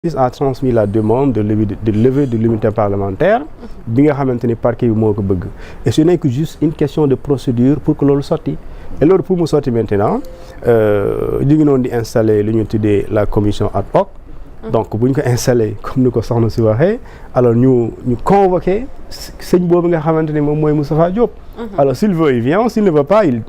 a transmis la demande de levée de l'immunité parlementaire bi nga xamante ni parquet bi moo ko bëgg et ce n'est que juste une question de procédure pour que loolu sotti et loolu pour mu sotti maintenant ñu ngi noonu di installer lu ñu tuddee la commission ad hoc donc bu ñu ko installé comme ni ko soxna si waxee alors ñu convoqué sëñ boobu nga xamante ni moom mooy Moustapha Diop. Alors s'il veut il vient, s'il ne veut pas il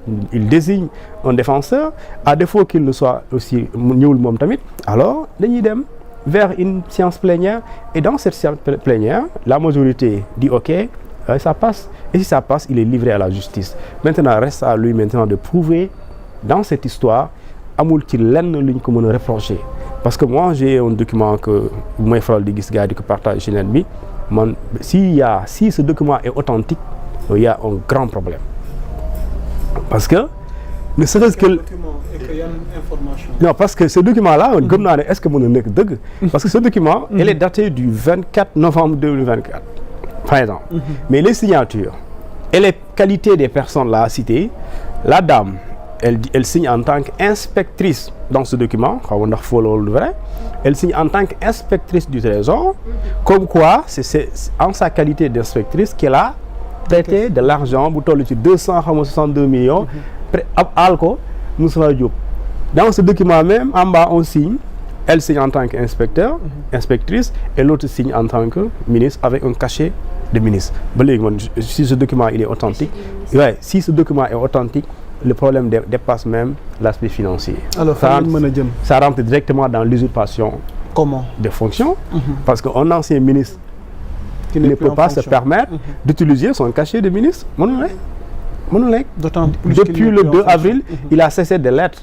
désigne un défenseur à défaut qu'il ne soit aussi ñëwul moom tamit alors dañuy dem vers une séance plénière et dans cette séance plénière la majorité dit ok ça passe et si ça passe il est livré à la justice maintenant reste à lui maintenant de prouver dans cette histoire amul ci lenn lu ñu ko mën a reprocher parce que moi j'ai un document que mooy faral di gis gars di ko partage ci net bi man si ce document est authentique il y a un grand problème parce que ne serait-ce que non parce que ce document là gëm naa ne est-ce que mën na nekk dëgg parce que ce document il est daté du 24 novembre 2024 par exemple mais les signatures et les qualités des personnes là citées la dame elle signe en tant qu'inspectrice dans ce document xaw ma ndax foo loolu vrai elle signe en tant qu'inspectrice du Trésor comme quoi c'est en sa qualité d'inspectrice qu'elle a traité de l'argent bu toll ci 262 millions aal ko Moustapha Diop dans ce document même en bas on signe elle signe en tant qu'inspecteur inspectrice et l'autre signe en tant que ministre avec un cachet de ministre ba léegi man si ce document il est authentique ouais si ce document est authentique le problème dépasse même l'aspect financier. Alors ça rentre directement dans l'usurpation de fonction parce qu'un ancien ministre qui ne peut pas se permettre d'utiliser son cachet de ministre mënul nekk depuis le 2 avril il a cessé de l'être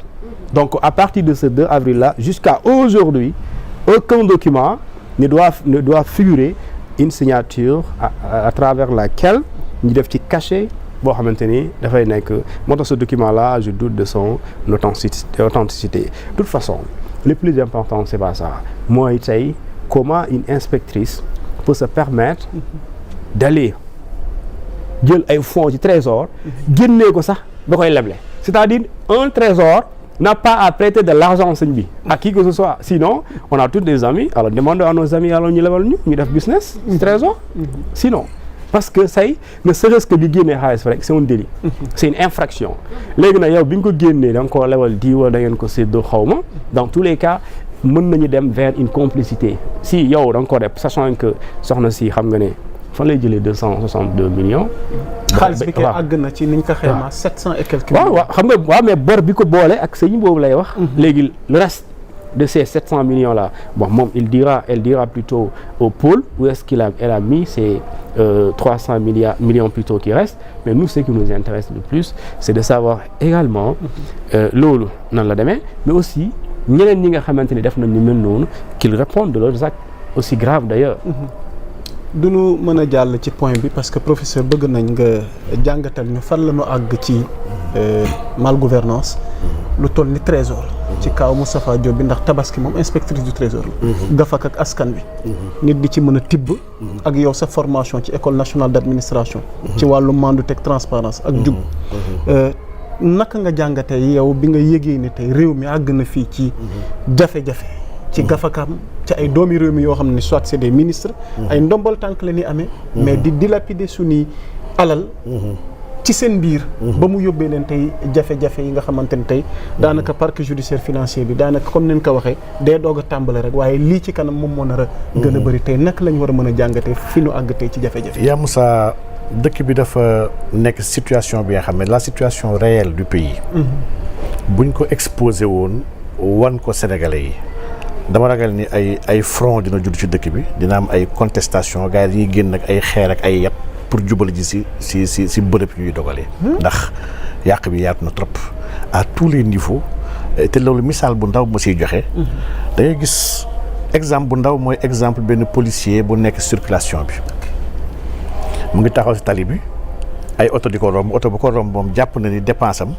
donc à partir de ce 2 avril là jusqu'à aujourd'hui aucun document ne doit figurer une signature à travers laquelle ñu def ci cachet boo xamante ni dafay nekk moo tax ce document là je doute de son authenticité de toute façon le plus important c'est pas ça mooy tey comment une inspectrice peut se permettre d'aller jël ay fonds ci trésor génnee ko sax da koy leble c'est-à-dire un trésor n'a pas à prêter de l'argent sëñ bi à qui que ce soit sinon on a tous des amis alors demandons à nos amis alors ñu lebal ñu def business ci trésor sinon parce que say ne serait-ce que di génnee xaalis rek c'est un délit c'est une infraction léegi nag yow bi nga ko génnee da nga koo lebal di wala da ngeen ko séddoo xaw ma dans tous les cas mën nañu dem vers une complicité si yow da nga ko def sachant que soxna si xam nga ne fan lay jëlee 262 millions. xaalis bi kay àgg na ci niñ ko xayma 700 et quelques millions. waaw xam nga waaw mais bor bi ko boole ak sëñ boobu lay wax. léegi le reste de ces 700 millions là bon moom elle dira plutôt au pôle où est-ce elle a mis ces 300 millions plutôt qui restent mais nous ce qui nous intéresse le plus c'est de savoir également loolu nan la demee mais aussi ñeneen ñi nga xamante ni def nañ ñu mel noonu qu'ils répondent de leurs actes aussi graves d'ailleurs. duñu mën a jàll ci point bi parce que professeur bëgg nañ nga jàngatal ñu fan la ñu àgg ci malgouvernance lu toll ni trésor ci kaw Moustapha Diop bi ndax tabaski moom inspectrice du trésor la gafak ak askan bi nit di ci mën a tibb ak yow sa formation ci école nationale d'administration ci wàllu mandute ak transparence ak jub naka nga jàngatee yow bi nga yëgee ne tey réew mi àgg na fii ci jafe-jafe ci gafakam ci ay doomi réew mi yoo xam ne soit c'est des ministres ay ndombal tànk la ñuy amee mais di dilapider suñuy alal ci seen biir ba mu yóbbee leen tey jafe-jafe yi nga xamante ne tey daanaka parc judiciaire financier bi daanaka comme nañ ko waxee day doog a tàmbale rek waaye lii ci kanam moom moo nar a gën a bëri tey naka lañ war a mën a jàngatee fi ñu àgg tey ci jafe-jafe. yaa Moussa dëkk bi dafa nekk situation bi nga xam ne la situation réelle du pays buñ ko exposé woon wan ko Sénégalais yi dama ragal ni ay front dina judd ci dëkk bi dina am ay contestation gars yi dañuy génn ak ay xeer ak ay yat pour jubal ji si bërëb ñuy dogalee ndax yàq bi yaatu na trop à tous les niveaux te loolu misaal bu ndaw ma siy joxe da ngay gis exemple bu ndaw mooy exemple benn policier bu nekk circulation bi mu ngi taxaw si tali bi ay oto di ko romb oto bu ko romb moom jàpp na ni dépense am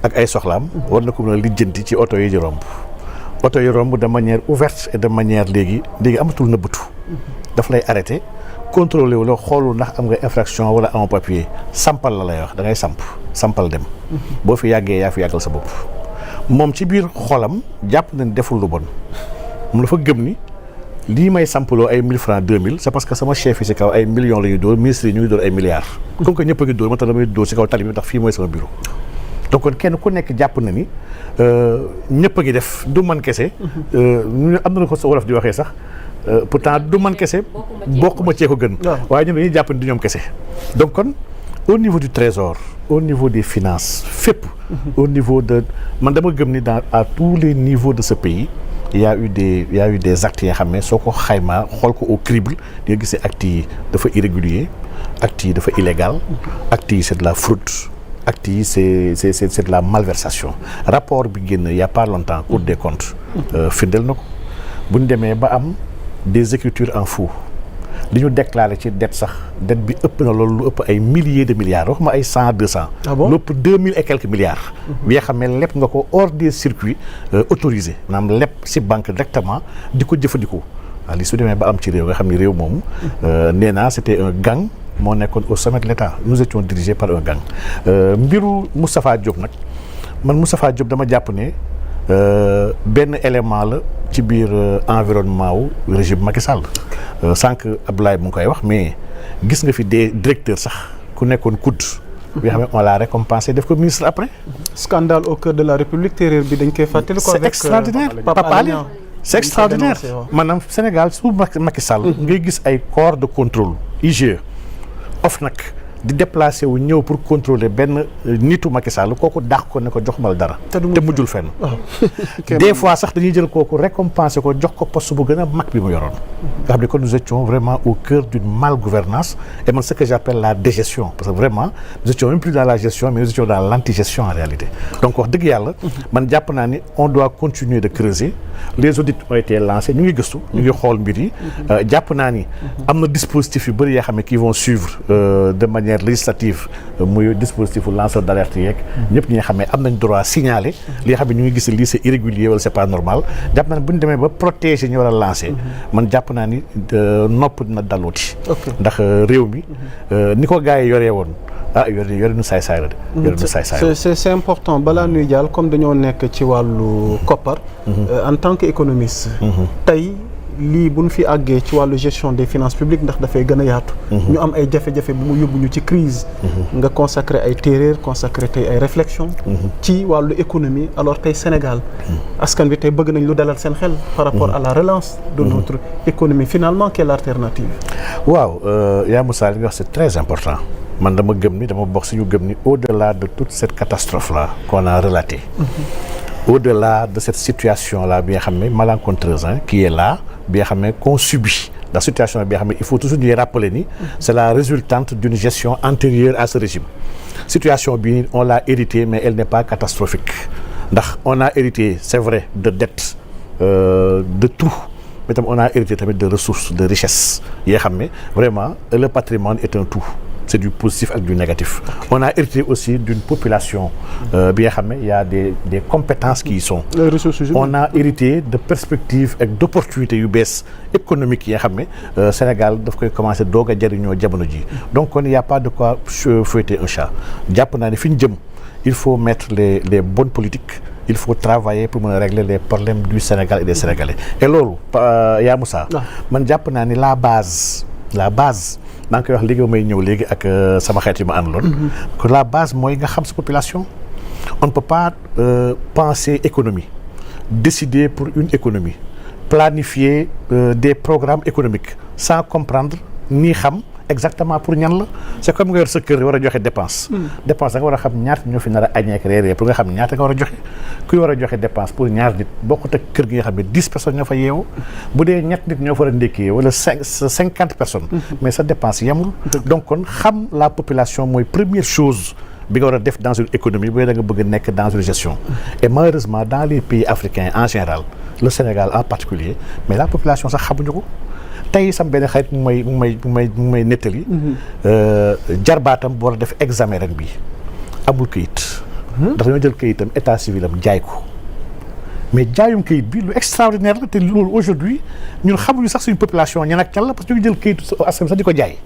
ak ay soxlaam war na ko mën a lijjanti ci oto yi di romb oto yi romb de manière ouverte et de manière léegi amatul nëbbatu daf lay arrêté contrôlé wu la xoolul ndax am nga infraction wala amoo papier sampal la lay wax da ngay sampal dem boo fi yàggee yaa fi yàggal sa bopp moom ci biir xolam jàpp na ni deful lu bon moom dafa gëm ni lii may sampaloo ay 1000 francs 2000 c'est parce que sama chef yi si kaw ay millions la ñuy dóor ministres yi ñu ngi dóor ay milliards. comme que ñëpp a ngi dóor ma tax damay dóor si kaw tali bi tax fii mooy sama bureau. donc kon kenn ku nekk jàpp na ni ñëpp a ngi def du man kese. am na ko sa wolof di waxee sax pourtant du man kese. bokkuma cee ko gën. waaye ñun dañuy jàpp ni du ñoom kese. donc kon au niveau du trésor au niveau des finances fépp. au niveau de man dama gëm ni à tous les niveaux de ce pays. il y a eu des actes yoo xam ne soo ko xaymaa xool ko au crible di nga gisee actes yi dafa irrégulier actes yi dafa illégal actes yi c'est de la fraude actes yi c'est de la malversation rapport bi génn il y a pas longtemps Cour des comptes firndeel na ko bu ñu demee ba am des écritures en faux li ñu déclaré ci dette sax dette bi ëpp na loolu lu ëpp ay milliers de milliards waxuma ay 100 200. ah bon lu ëpp 2000 et quelques milliards. bi nga xam ne lépp nga ko hors des circuits autorisés maanaam lépp si banque directement di ko jëfandikoo waaw li su demee ba am ci réew nga xam ne réew moomu. nee naa c'était un gang moo nekkoon au sommet de l'État nous étions dirigés par un gang. mbiru Moustapha Diop nag man Moustapha Diop dama jàpp ne benn élément la ci biir environnement wu régime Macky Sall. sànq Abdoulaye mu ngi koy wax mais gis nga fi des directeurs sax ku nekkoon COUD. bi nga xam ne on l'a récompensé def ko ministre après. scandale au cœur de la République terreur bi dañ koy fàttali ko. c'est extraordinaire Pape Alé c'est extraordinaire maanaam Sénégal su Macky Sall. ngay gis ay corps de contrôle IGE OFNAC di déplacé wu ñëw pour contrôler benn nitu Macky Sall kooku dàq ko ne ko jox mal dara. te mujjul fenn. des fois sax dañuy jël kooku récompenser ko jox ko poste bu gën a mag bi mu yoroon. nga xam ne que nous étions vraiment au cœur d'une malgouvernance et man ce que j'appelle la dégestion parce que vraiment nous étions même plus dans la gestion mais nous étions dans l'antigestion en réalité. donc wax dëgg yàlla. man jàpp naa ni on doit continuer de creuser les audits ont été lancés ñu ngi gëstu. ñu ngi xool mbir yi. jàpp naa ni am na dispositifs yu bëri yoo xam ne qui vont suivre de manière législative muy dispositif lanceur d'alerte yeeg ñëpp ñi nga xam ne am nañ droit signaler li nga xam ne ñu ngi gis lii c'est irrégulier wala c'est pas normal jàpp naa ne bu ñu demee ba protéger ñu war a lancer man jàpp naa ni nopp dina dalooti ndax réew mi ni ko gars yi yoree woon yore nu saay-saay la de yore nu saay-saay c'est important balaa nuy jàll comme dañoo nekk ci wàllu koppar en tant que économiste tey lii bu ñu fi àggee ci wàllu gestion des finances publiques ndax dafay gën a yaatu. ñu am ay jafe-jafe bu mu yóbbu ñu ci crise nga consacré ay téeréer consacré tey ay réflexion ci wàllu économie alors tey Sénégal askan bi tey bëgg nañ lu dalal seen xel par rapport à la relance de notre économie finalement quelle alternative. waaw yaa Moussa li nga wax c'est très important man dama gëm ni dama bokk si ñu gëm ni au-delà de toute cette catastrophe là qu'on a relatée au-delà de cette situation-là bi nga xam ne malencontreuse qui est là bi nga xam ne qu'on subit la situation bi nga xam ne il faut toujours ñuy rappeler ni c'est la résultante d'une gestion antérieure à ce régime situation bi on l'a héritée mais elle n'est pas catastrophique ndax on a hérité c'est vrai de dettes de tout mais tam on a hérité tamit de ressources de richesses yi nga xam ne vraiment le patrimoine est un tout c'est du positif ak du négatif. On a hérité aussi d'une population bi nga xam ne y a des compétences qui y sont. Les ressources humaines. On a hérité de perspectives ak d'opportunités yu bees économiques yi nga xam ne Sénégal daf koy commencer doog a jëriñoo jamono ji. donc kon y a pas de quoi fouetter un chat jàpp naa ne fi ñu jëm il faut mettre les bonnes politiques. il faut travailler pour mën a régler les problèmes du Sénégal et des Sénégalais et loolu yaa Moussa. man jàpp naa ni la base. maa ngi koy wax léegi may ñëw léegi ak sama xeet yu ma àndaloon. que la base mooy nga xam sa population. on ne peut pas penser économie décider pour une économie planifier des programmes économiques sans comprendre ni xam exactement pour ñan la c'est comme nga yor sa kër war a joxe dépense. dépense da nga war a xam ñaata ñoo fi nar a añee ak reeree pour nga xam ñaata nga war a joxe kuy war a joxe dépense pour ñaar nit bokkut ak kër gi nga xam ne 10 personnes ñoo fa yeewu bu dee ñett nit ñoo fa war a ndékkee wala 50 personnes. mais sa dépense yemul. donc kon xam la population mooy première chose bi nga war a def dans une économie bu dee da nga bëgg a nekk dans une gestion. et malheureusement dans les pays africains en général le Sénégal en particulier mais la population sax xamuñu ko. tey sam benn xarit mu may nettali jarbaatam bu war a def examen ren bi amul këyit ndax dañoo jël këyitam état civil am jaay ko mais jaayum këyit bi lu extraordinaire la te loolu aujourd'hui ñun xamuñu sax suñu population ñan ak ñan la parce que ñu ngi jël këyitu askan sax di ko jaay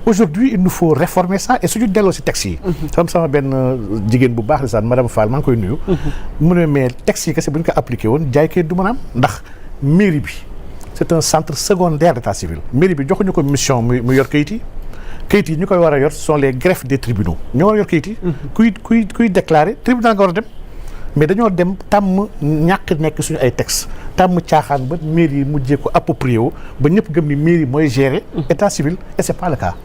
aujourd'hui il nous faut réformer ça et suñu delloo si textes yi sama benn jigéen bu baax la sax madame Fall maa ngi koy nuyu mu ne mais textes yi kese bu ñu ko appliqué woon jaay këyit du mën a am ndax mairie bi c'est un centre secondaire d'état civil. mairie bi joxuñu ko mission mu yor kayit yi ñu koy war a yor sont les greffes des tribunaux ñoo war a yor kayit yi. kuy déclarer tribunal nga war a dem. mais dañoo dem tàmm ñàkk nekk suñu ay textes tàmm caaxaan ba mairie yi mujjee ko approprié wu ba ñëpp gëm ni mairie mooy gérer état civil et c'est pas le cas.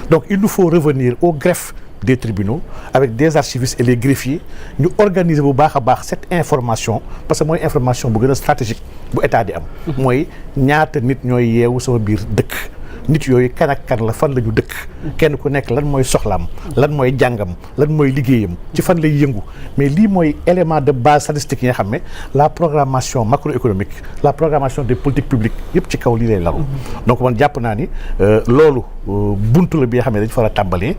donc il nous faut revenir au greffe des tribunaux avec des archivistes et les greffiers ñu organiser bu baax a baax cette information parce que mooy information bu gën a stratégique bu état di am. mooy ñaata nit ñooy yeewu sama biir dëkk. nit yooyu kan ak kan la fan la ñu dëkk kenn ku nekk lan mooy soxlaam lan mooy jàngam lan mooy liggéeyam ci fan lay yëngu mais lii mooy élément de base statistique yi nga xam ne la programmation macroéconomique la programmation des politiques publiques yëpp ci kaw lii lay lalu donc man jàpp naa ni loolu buntu la bi nga xam ne dañ fa war a tàmbalee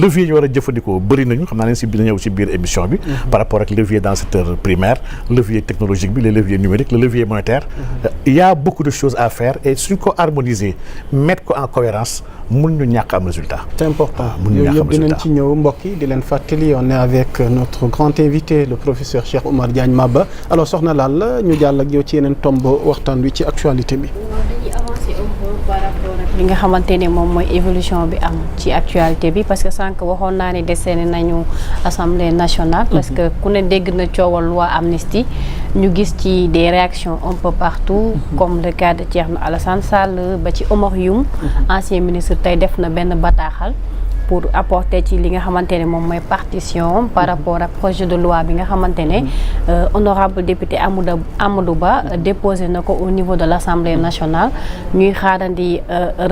levier yi war a jëfandikoo bëri nañu xam naa leen si bi ñëw si biir émission bi par rapport ak levier dans le secteur primaire levier technologique bi les leviers numériques le levier monétaire il y a beaucoup de choses à faire et suñ ko harmoniser mettre ko en cohérence mun ñu ñàkk am résultat. c'est important yooyu yëpp dinañ ci ñëw mbokk yi di leen fàttali on est avec notre grand invité le professeur Cheikh Oumar Diagne Maba alors soxna Lalla ñu jàll ak yow ci yeneen tomb waxtaan wi ci actualité bi. par rapport ak li nga xamante ne moom mooy évolution bi am ci actualité bi parce que sànq waxoon naa ne décerné nañu assemblée nationale. parce que ku ne dégg na coowal loi amnistie ñu gis ci des réactions un peu partout. comme le cas de Thierno Alassane Sall ba ci Omar Youm. ancien ministre tey def na benn bataaxal. pour apporter ci li nga xamante ne moom mooy partition par rapport ak projet de loi bi nga xamante ne honorable député Amadou Ba déposé na ko au niveau de l'Assemblée nationale ñuy xaarandi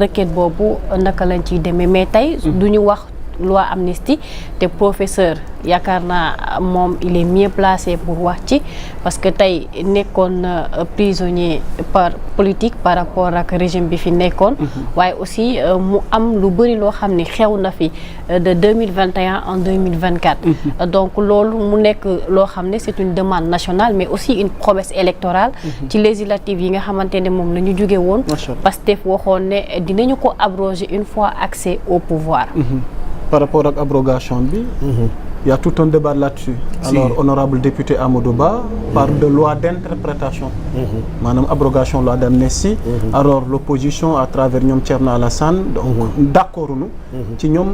requête boobu naka lañ ciy demee mais tey du ñu wax loi amnistie te professeur yaakaar naa moom il est mieux placé pour wax ci parce que tey nekkoon prisonnier par politique par rapport ak régime bi fi nekkoon waaye aussi mu am lu bëri loo xam ne xew na fi de 2021 en 2024 donc loolu mu nekk loo xam ne c'est une demande nationale mais aussi une promesse électorale ci législative yi nga xamante ne moom la ñu jóge woon Pastef waxoon ne dinañu ko abroger une fois accès au pouvoir. Par rapport ak abrogation bi. Il y a tout un débat là-dessus. Alors honorable député Amadou Ba parle de loi d'interprétation. maanaam abrogation loi d'amnistie. Alors l'opposition à travers ñoom Thierno Alassane donc d'accord nu ci ñoom